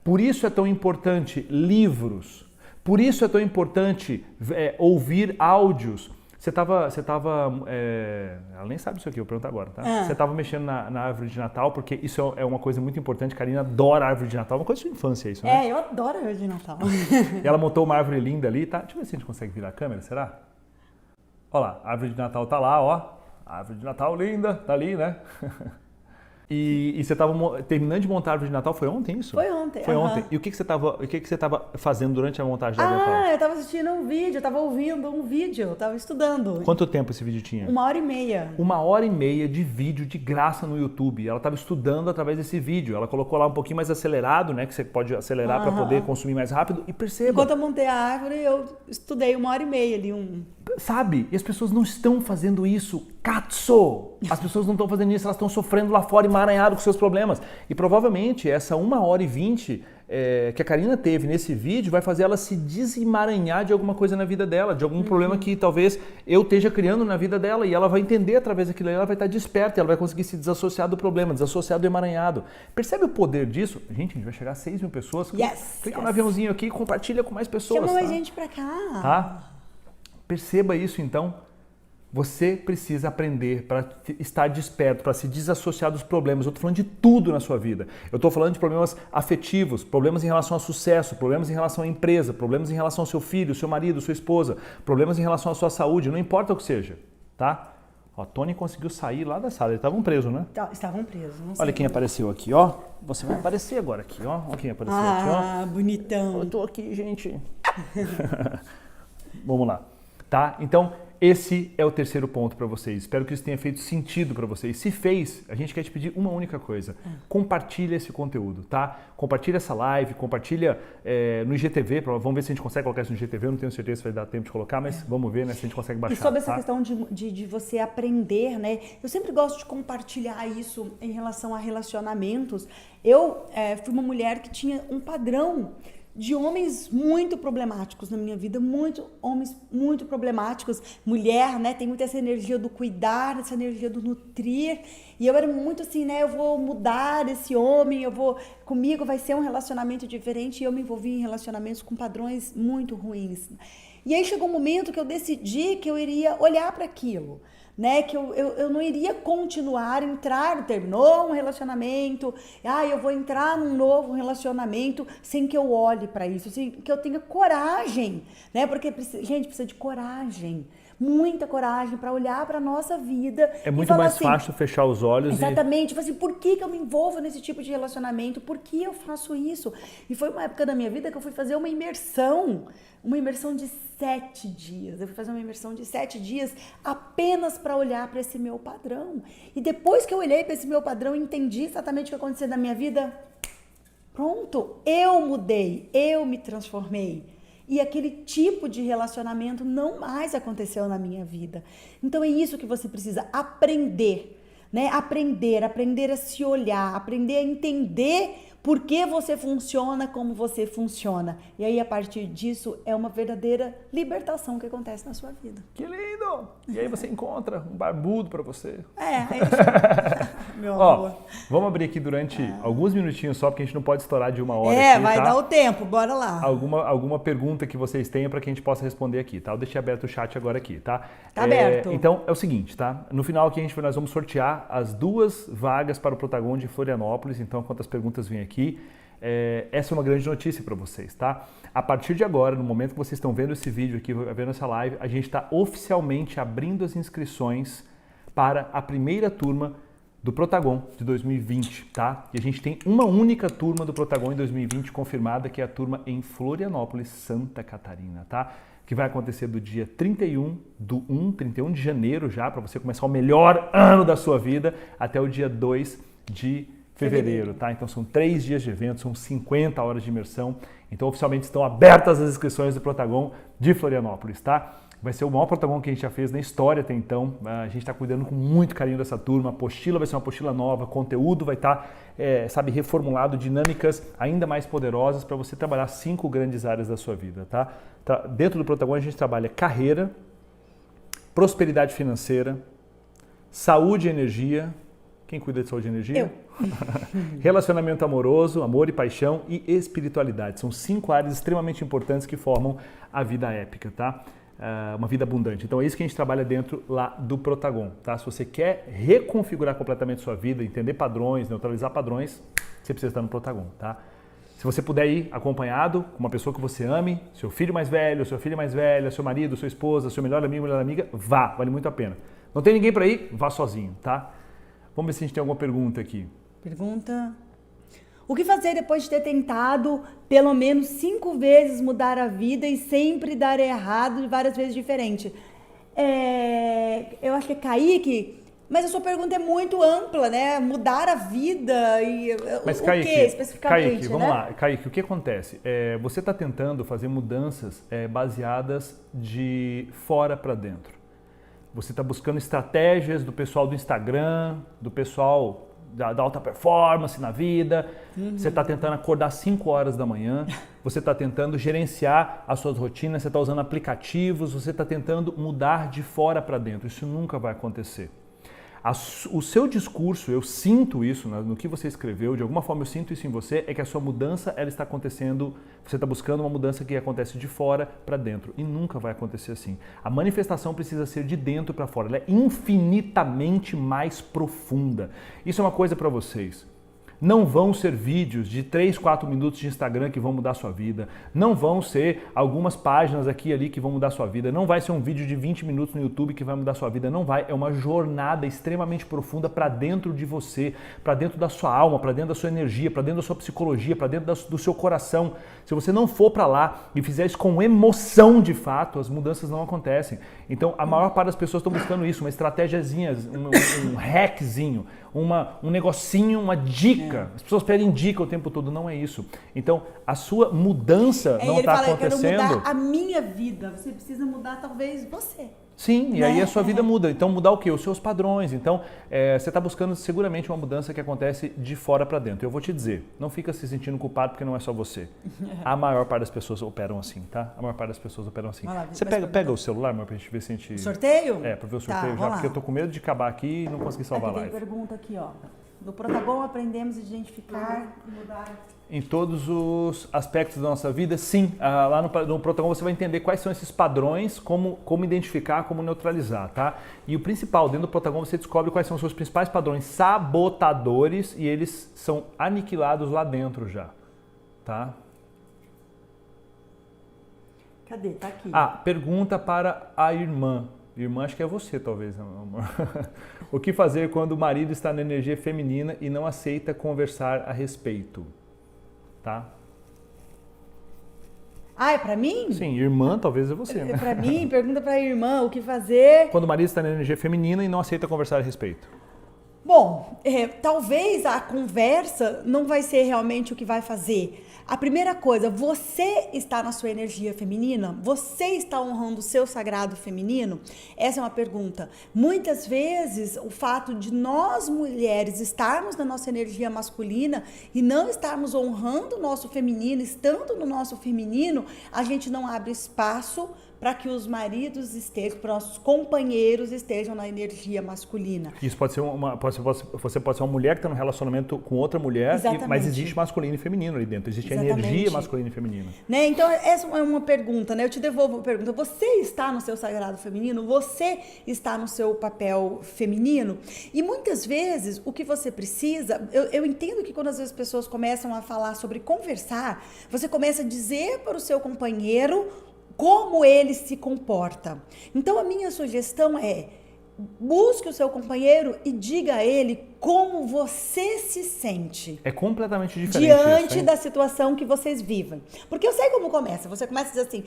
Por isso é tão importante livros. Por isso é tão importante ouvir áudios. Ela nem sabe isso aqui, eu vou perguntar agora, tá? Você estava mexendo na árvore de Natal, porque isso é uma coisa muito importante. Karina adora a árvore de Natal, uma coisa da sua infância isso, né? Eu adoro a árvore de Natal. E ela montou uma árvore linda ali, tá? Deixa eu ver se a gente consegue virar a câmera, será? Olha lá, a árvore de Natal tá lá, ó. A árvore de Natal linda, tá ali, né? E você estava terminando de montar a árvore de Natal, foi ontem isso? Foi ontem. Foi ontem. E o que você estava fazendo durante a montagem da árvore de Natal? Eu estava assistindo um vídeo, eu estava ouvindo um vídeo, eu estava estudando. Quanto tempo esse vídeo tinha? 1h30. 1h30 de vídeo de graça no YouTube. Ela estava estudando através desse vídeo. Ela colocou lá um pouquinho mais acelerado, né? Que você pode acelerar para poder consumir mais rápido. E perceba. Enquanto eu montei a árvore, eu estudei 1h30 ali. Sabe? E as pessoas não estão fazendo isso. Katso! As pessoas não estão fazendo isso, elas estão sofrendo lá fora, emaranhado com seus problemas. E provavelmente essa 1h20 que a Karina teve nesse vídeo vai fazer ela se desemaranhar de alguma coisa na vida dela, de algum problema que talvez eu esteja criando na vida dela, e ela vai entender através daquilo, ela vai estar desperta, ela vai conseguir se desassociar do problema, desassociar do emaranhado. Percebe o poder disso? Gente, a gente vai chegar a 6 mil pessoas. Clica no aviãozinho aqui e compartilha com mais pessoas. Chama mais gente pra cá. Tá? Perceba isso então. Você precisa aprender para estar desperto, para se desassociar dos problemas. Eu estou falando de tudo na sua vida. Eu estou falando de problemas afetivos, problemas em relação a sucesso, problemas em relação à empresa, problemas em relação ao seu filho, seu marido, sua esposa, problemas em relação à sua saúde, não importa o que seja, tá? Ó, Tony conseguiu sair lá da sala, eles estavam presos, né? Estavam presos. Olha quem apareceu aqui, ó. Você vai aparecer agora aqui, ó. Olha quem apareceu aqui, ó. Ah, bonitão. Eu tô aqui, gente. Vamos lá, tá? Então, esse é o terceiro ponto para vocês. Espero que isso tenha feito sentido para vocês. Se fez, a gente quer te pedir uma única coisa. Compartilha esse conteúdo, tá? Compartilha essa live, compartilha no IGTV. Vamos ver se a gente consegue colocar isso no IGTV. Eu não tenho certeza se vai dar tempo de colocar, mas vamos ver, né, se a gente consegue baixar. E sobre essa questão de você aprender, né? Eu sempre gosto de compartilhar isso em relação a relacionamentos. Eu fui uma mulher que tinha um padrão de homens muito problemáticos na minha vida, homens muito problemáticos. Mulher, né, tem muito essa energia do cuidar, essa energia do nutrir. E eu era muito assim, né, eu vou mudar esse homem, comigo vai ser um relacionamento diferente. E eu me envolvi em relacionamentos com padrões muito ruins. E aí chegou um momento que eu decidi que eu iria olhar para aquilo, né, que eu não iria continuar, terminou um relacionamento, eu vou entrar num novo relacionamento sem que eu olhe para isso, sem que eu tenha coragem, né, porque, gente, precisa de coragem, muita coragem para olhar para a nossa vida. É muito mais assim, fácil fechar os olhos. Exatamente, assim, por que eu me envolvo nesse tipo de relacionamento? Por que eu faço isso? E foi uma época da minha vida que eu fui fazer uma imersão de 7 dias. Eu fui fazer uma imersão de 7 dias apenas para olhar para esse meu padrão. E depois que eu olhei para esse meu padrão, entendi exatamente o que aconteceu na minha vida. Pronto, eu mudei, eu me transformei. E aquele tipo de relacionamento não mais aconteceu na minha vida. Então é isso que você precisa aprender, né? Aprender a se olhar, aprender a entender por que você funciona como você funciona. E aí, a partir disso, é uma verdadeira libertação que acontece na sua vida. Que lindo! E aí você encontra um barbudo para você. Meu amor. Vamos abrir aqui durante alguns minutinhos só, porque a gente não pode estourar de 1 hora aqui, vai tá? dar o tempo, bora lá. Alguma pergunta que vocês tenham para que a gente possa responder aqui, tá? Eu deixei aberto o chat agora aqui, tá? Tá aberto. Então, é o seguinte, tá? No final aqui nós vamos sortear as 2 vagas para o Protagon de Florianópolis. Então, quantas perguntas vêm aqui? Essa é uma grande notícia para vocês, tá? A partir de agora, no momento que vocês estão vendo esse vídeo aqui, vendo essa live, a gente está oficialmente abrindo as inscrições para a primeira turma do Protagon de 2020, tá? E a gente tem uma única turma do Protagon em 2020 confirmada, que é a turma em Florianópolis, Santa Catarina, tá? Que vai acontecer do dia 31 de janeiro já, para você começar o melhor ano da sua vida, até o dia 2 de fevereiro, tá? Então são 3 dias de evento, são 50 horas de imersão. Então oficialmente estão abertas as inscrições do Protagon de Florianópolis, tá? Vai ser o maior Protagon que a gente já fez na história até então. A gente está cuidando com muito carinho dessa turma. A apostila vai ser uma apostila nova, conteúdo vai estar, reformulado, dinâmicas ainda mais poderosas para você trabalhar 5 grandes áreas da sua vida, tá? Dentro do Protagon a gente trabalha carreira, prosperidade financeira, saúde e energia. Quem cuida de saúde e energia? Eu. Relacionamento amoroso, amor e paixão e espiritualidade. São 5 áreas extremamente importantes que formam a vida épica, tá? Uma vida abundante. Então é isso que a gente trabalha dentro lá do Protagon, tá? Se você quer reconfigurar completamente sua vida, entender padrões, neutralizar padrões, você precisa estar no Protagon, tá? Se você puder ir acompanhado com uma pessoa que você ame, seu filho mais velho, sua filha mais velha, seu marido, sua esposa, seu melhor amiga, vá, vale muito a pena. Não tem ninguém para ir? Vá sozinho, tá? Vamos ver se a gente tem alguma pergunta aqui. Pergunta: o que fazer depois de ter tentado pelo menos 5 vezes mudar a vida e sempre dar errado, várias vezes diferente? Eu acho que é Kaique, mas a sua pergunta é muito ampla, né? Mudar a vida e mas, o Kaique, que especificamente, Kaique, vamos lá. Kaique, o que acontece? Você está tentando fazer mudanças baseadas de fora para dentro. Você está buscando estratégias do pessoal do Instagram, do pessoal da alta performance na vida. Você está tentando acordar 5 horas da manhã. Você está tentando gerenciar as suas rotinas. Você está usando aplicativos. Você está tentando mudar de fora para dentro. Isso nunca vai acontecer. O seu discurso, eu sinto isso no que você escreveu, de alguma forma eu sinto isso em você, é que a sua mudança ela está acontecendo, você está buscando uma mudança que acontece de fora para dentro e nunca vai acontecer assim. A manifestação precisa ser de dentro para fora, ela é infinitamente mais profunda. Isso é uma coisa para vocês. Não vão ser vídeos de 3, 4 minutos de Instagram que vão mudar a sua vida. Não vão ser algumas páginas aqui e ali que vão mudar a sua vida. Não vai ser um vídeo de 20 minutos no YouTube que vai mudar a sua vida. Não vai. É uma jornada extremamente profunda para dentro de você, para dentro da sua alma, para dentro da sua energia, para dentro da sua psicologia, para dentro do seu coração. Se você não for para lá e fizer isso com emoção de fato, as mudanças não acontecem. Então, a maior parte das pessoas estão buscando isso, uma estratégiazinha, um hackzinho, um negocinho, uma dica. As pessoas pedem dica o tempo todo, não é isso. Então, a sua mudança não está acontecendo. Eu quero mudar a minha vida. Você precisa mudar, talvez, você. Sim, e aí a sua vida muda. Então, mudar o quê? Os seus padrões. Então, você está buscando seguramente uma mudança que acontece de fora para dentro. Eu vou te dizer, não fica se sentindo culpado porque não é só você. A maior parte das pessoas operam assim, tá? A maior parte das pessoas operam assim. Lá, você pega o celular, amor, pra gente ver se a gente... Sorteio? Pra ver o sorteio já, porque eu tô com medo de acabar aqui e não conseguir salvar a live. Tem pergunta aqui, ó. No Protagon aprendemos a identificar e mudar... Em todos os aspectos da nossa vida, sim. Lá no Protagon você vai entender quais são esses padrões, como identificar, como neutralizar, tá? E o principal, dentro do Protagon você descobre quais são os seus principais padrões sabotadores e eles são aniquilados lá dentro já, tá? Cadê? Tá aqui. Pergunta para a irmã. Irmã, acho que é você, talvez, amor. O que fazer quando o marido está na energia feminina e não aceita conversar a respeito? Tá? É pra mim? Sim, irmã talvez é você, né? É pra mim? Pergunta pra irmã o que fazer. Quando o marido está na energia feminina e não aceita conversar a respeito. Bom, talvez a conversa não vai ser realmente o que vai fazer. A primeira coisa, você está na sua energia feminina? Você está honrando o seu sagrado feminino? Essa é uma pergunta. Muitas vezes, o fato de nós mulheres estarmos na nossa energia masculina e não estarmos honrando o nosso feminino, estando no nosso feminino, a gente não abre espaço para que os maridos estejam, para os companheiros estejam na energia masculina. Isso pode ser você pode ser uma mulher que está num relacionamento com outra mulher, mas existe masculino e feminino ali dentro, existe a energia masculina e feminina. Né? Então, essa é uma pergunta, né? Eu te devolvo a pergunta. Você está no seu sagrado feminino? Você está no seu papel feminino? E muitas vezes, o que você precisa... Eu entendo que quando às vezes as pessoas começam a falar sobre conversar, você começa a dizer para o seu companheiro como ele se comporta. Então, a minha sugestão é, busque o seu companheiro e diga a ele como você se sente. É completamente diferente diante da situação que vocês vivem. Porque eu sei como começa. Você começa a dizer assim,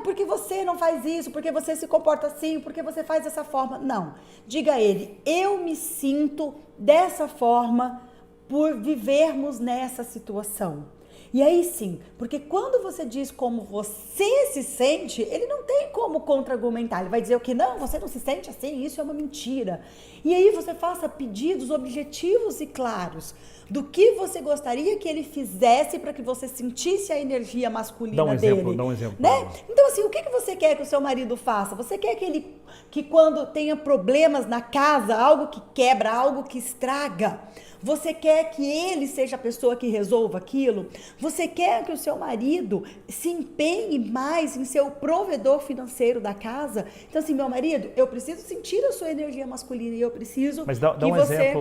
porque você não faz isso, porque você se comporta assim, porque você faz dessa forma. Não. Diga a ele, eu me sinto dessa forma por vivermos nessa situação. E aí sim, porque quando você diz como você se sente, ele não tem como contra-argumentar. Ele vai dizer o que? Não, você não se sente assim, isso é uma mentira. E aí você faça pedidos objetivos e claros do que você gostaria que ele fizesse para que você sentisse a energia masculina dele. Dá um exemplo. Né? Então assim, o que você quer que o seu marido faça? Você quer que quando tenha problemas na casa, algo que quebra, algo que estraga, você quer que ele seja a pessoa que resolva aquilo? Você quer que o seu marido se empenhe mais em ser o provedor financeiro da casa? Então assim, meu marido, eu preciso sentir a sua energia masculina e eu preciso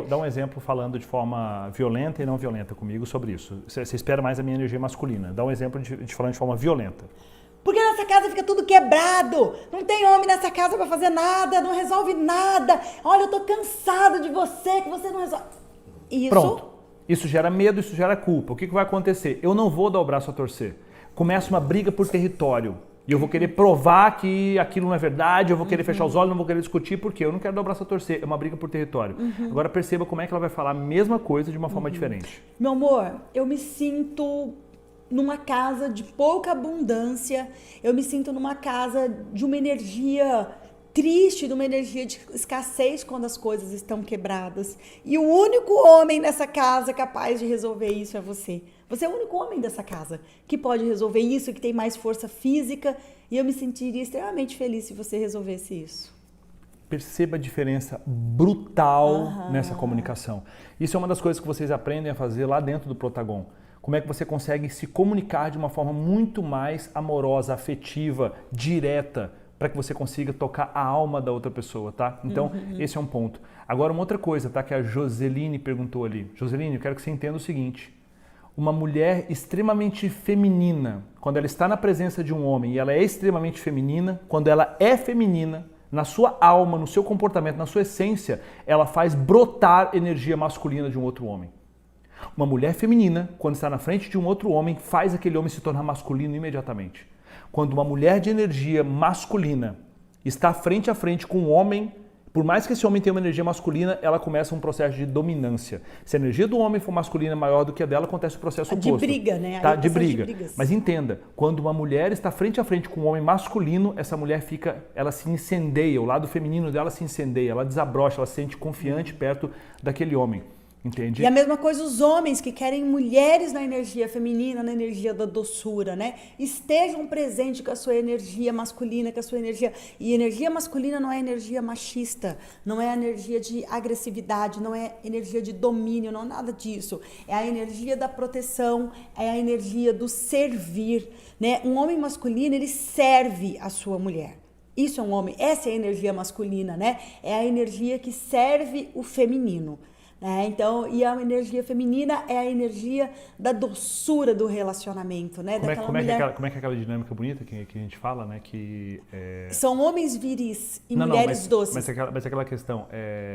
dá um exemplo falando de forma violenta e não violenta comigo sobre isso. Você espera mais a minha energia masculina. Dá um exemplo de falando de forma violenta. Porque nessa casa fica tudo quebrado, não tem homem nessa casa para fazer nada, não resolve nada. Olha, eu tô cansado de você, que você não resolve. Isso. Pronto. Isso gera medo, isso gera culpa. O que vai acontecer? Eu não vou dar o braço a torcer. Começa uma briga por território. E eu vou querer provar que aquilo não é verdade, eu vou querer fechar os olhos, não vou querer discutir, porque eu não quero dar o braço a torcer. É uma briga por território. Agora perceba como é que ela vai falar a mesma coisa de uma forma diferente. Meu amor, eu me sinto numa casa de pouca abundância, eu me sinto numa casa de uma energia triste, de uma energia de escassez quando as coisas estão quebradas. E o único homem nessa casa capaz de resolver isso é você. Você é o único homem dessa casa que pode resolver isso, que tem mais força física, e eu me sentiria extremamente feliz se você resolvesse isso. Perceba a diferença brutal nessa comunicação. Isso é uma das coisas que vocês aprendem a fazer lá dentro do Protagon. Como é que você consegue se comunicar de uma forma muito mais amorosa, afetiva, direta, para que você consiga tocar a alma da outra pessoa, tá? Então, esse é um ponto. Agora, uma outra coisa, tá? Que a Joseline perguntou ali. Joseline, eu quero que você entenda o seguinte. Uma mulher extremamente feminina, quando ela está na presença de um homem e ela é extremamente feminina, quando ela é feminina, na sua alma, no seu comportamento, na sua essência, ela faz brotar energia masculina de um outro homem. Uma mulher feminina, quando está na frente de um outro homem, faz aquele homem se tornar masculino imediatamente. Quando uma mulher de energia masculina está frente a frente com um homem, por mais que esse homem tenha uma energia masculina, ela começa um processo de dominância. Se a energia do homem for masculina maior do que a dela, acontece o processo oposto. De briga, né? Tá? De briga. Mas entenda, quando uma mulher está frente a frente com um homem masculino, essa mulher ela se incendeia, o lado feminino dela se incendeia, ela desabrocha, ela se sente confiante perto daquele homem. Entende? E a mesma coisa os homens que querem mulheres na energia feminina, na energia da doçura, né? Estejam presentes com a sua energia masculina, com a sua energia... E energia masculina não é energia machista, não é energia de agressividade, não é energia de domínio, não é nada disso. É a energia da proteção, é a energia do servir, né? Um homem masculino, ele serve a sua mulher. Isso é um homem, essa é a energia masculina, né? É a energia que serve o feminino. Então, e a energia feminina é a energia da doçura do relacionamento, né? Como é que é aquela dinâmica bonita que a gente fala, né? São homens viris e mulheres doces. Mas aquela questão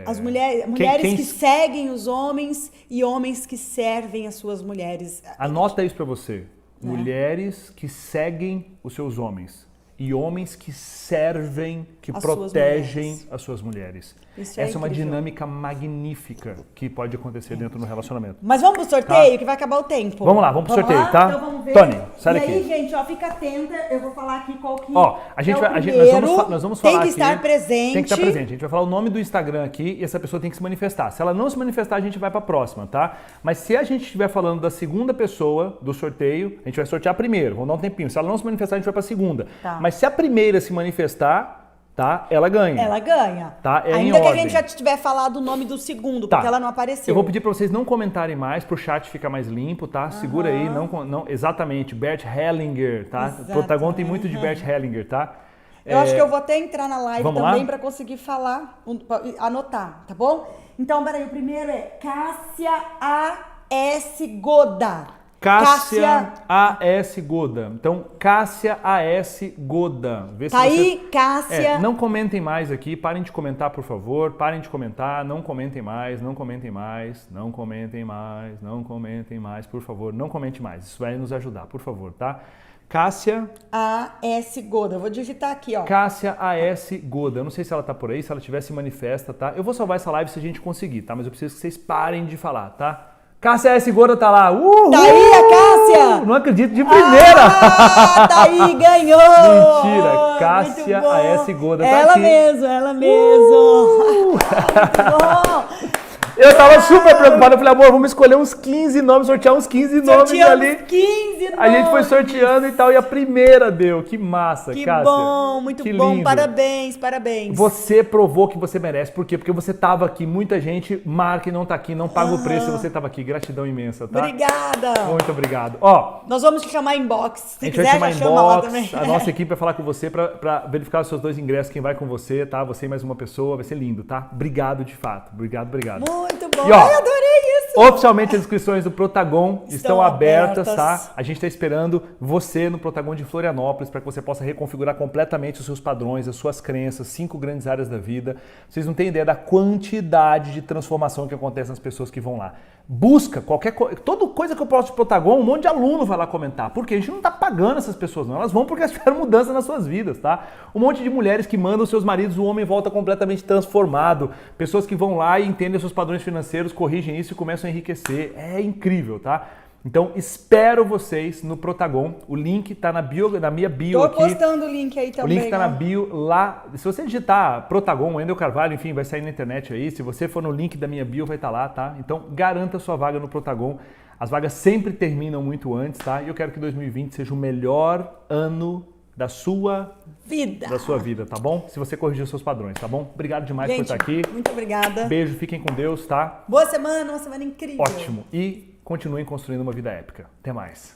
as mulheres que seguem os homens e homens que servem as suas mulheres. Anota isso para você. Mulheres que seguem os seus homens. E homens que servem, que protegem as suas mulheres. Essa é uma dinâmica magnífica que pode acontecer dentro do relacionamento. Mas vamos pro sorteio, que vai acabar o tempo. Vamos lá, vamos pro sorteio, lá? tá? Então vamos ver. Tony, sai daqui. E aí, gente, ó, fica atenta, eu vou falar aqui qual que nós vamos falar tem que aqui, estar presente. Tem que estar presente. A gente vai falar o nome do Instagram aqui e essa pessoa tem que se manifestar. Se ela não se manifestar, a gente vai pra próxima, tá? Mas se a gente estiver falando da segunda pessoa do sorteio, a gente vai sortear primeiro, vamos dar um tempinho. Se ela não se manifestar, a gente vai pra segunda. Tá. Mas se a primeira se manifestar, tá? Ela ganha. Ela ganha. Tá? Ainda que a gente já tiver falado o nome do segundo, porque ela não apareceu. Eu vou pedir para vocês não comentarem mais, pro chat ficar mais limpo, tá? Segura aí, não exatamente, Bert Hellinger, tá? O Protagon tem muito de Bert Hellinger, tá? Eu acho que eu vou até entrar na live também para conseguir falar, anotar, tá bom? Então, peraí, o primeiro é Cássia A.S. Goda. Cássia A.S. Goda. Então, Cássia A.S. Goda. Vê tá aí, Cássia. Não comentem mais aqui. Parem de comentar, por favor. Parem de comentar. Não comentem mais. Não comentem mais. Não comentem mais. Não comentem mais. Por favor, não comente mais. Isso vai nos ajudar, por favor, tá? Cássia A.S. Goda. Eu vou digitar aqui, ó. Cássia A.S. Goda. Eu não sei se ela tá por aí. Se ela tiver, se manifesta, tá? Eu vou salvar essa live se a gente conseguir, tá? Mas eu preciso que vocês parem de falar, tá? Cássia A.S. Goda tá lá. Tá aí a Cássia! Não acredito, de primeira! Tá aí, ganhou! Mentira, Cássia A.S. Goda tá ela aqui. Ela mesmo! Muito bom! Eu tava super preocupado, eu falei, amor, vamos escolher uns 15 nomes, sortear uns 15 nomes ali. 15 nomes! A gente foi sorteando e tal, e a primeira deu. Que massa, que Cássia. Que bom, muito que bom. Lindo. Parabéns, parabéns. Você provou que você merece. Por quê? Porque você tava aqui. Muita gente marca e não tá aqui, não paga o preço e você tava aqui. Gratidão imensa, tá? Obrigada. Muito obrigado. Ó, nós vamos te chamar inbox. Se a gente quiser, vai já chamar chama lá inbox. também. A nossa equipe vai falar com você pra verificar os seus 2 ingressos, quem vai com você, tá? Você e mais uma pessoa. Vai ser lindo, tá? Obrigado de fato. Obrigado. Muito bom. E, ó, ai, adorei isso. Oficialmente as inscrições do Protagon estão abertas, tá? A gente está esperando você no Protagon de Florianópolis para que você possa reconfigurar completamente os seus padrões, as suas crenças, 5 grandes áreas da vida. Vocês não têm ideia da quantidade de transformação que acontece nas pessoas que vão lá. Busca qualquer coisa, toda coisa que eu posto de Protagon, um monte de aluno vai lá comentar. Porque a gente não está pagando essas pessoas, não. Elas vão porque elas tiveram mudança nas suas vidas, tá? Um monte de mulheres que mandam seus maridos, o homem volta completamente transformado. Pessoas que vão lá e entendem os seus padrões financeiros, corrigem isso e começam a enriquecer. É incrível, tá? Então, espero vocês no Protagon. O link tá na minha bio aqui. Tô postando o link aí também. O link tá na bio lá. Se você digitar Protagon, Wendel Carvalho, enfim, vai sair na internet aí. Se você for no link da minha bio, vai estar lá, tá? Então, garanta sua vaga no Protagon. As vagas sempre terminam muito antes, tá? E eu quero que 2020 seja o melhor ano da sua vida, tá bom? Se você corrigir os seus padrões, tá bom? Obrigado demais por estar aqui. Muito obrigada. Beijo, fiquem com Deus, tá? Boa semana, uma semana incrível. Ótimo. E continuem construindo uma vida épica. Até mais.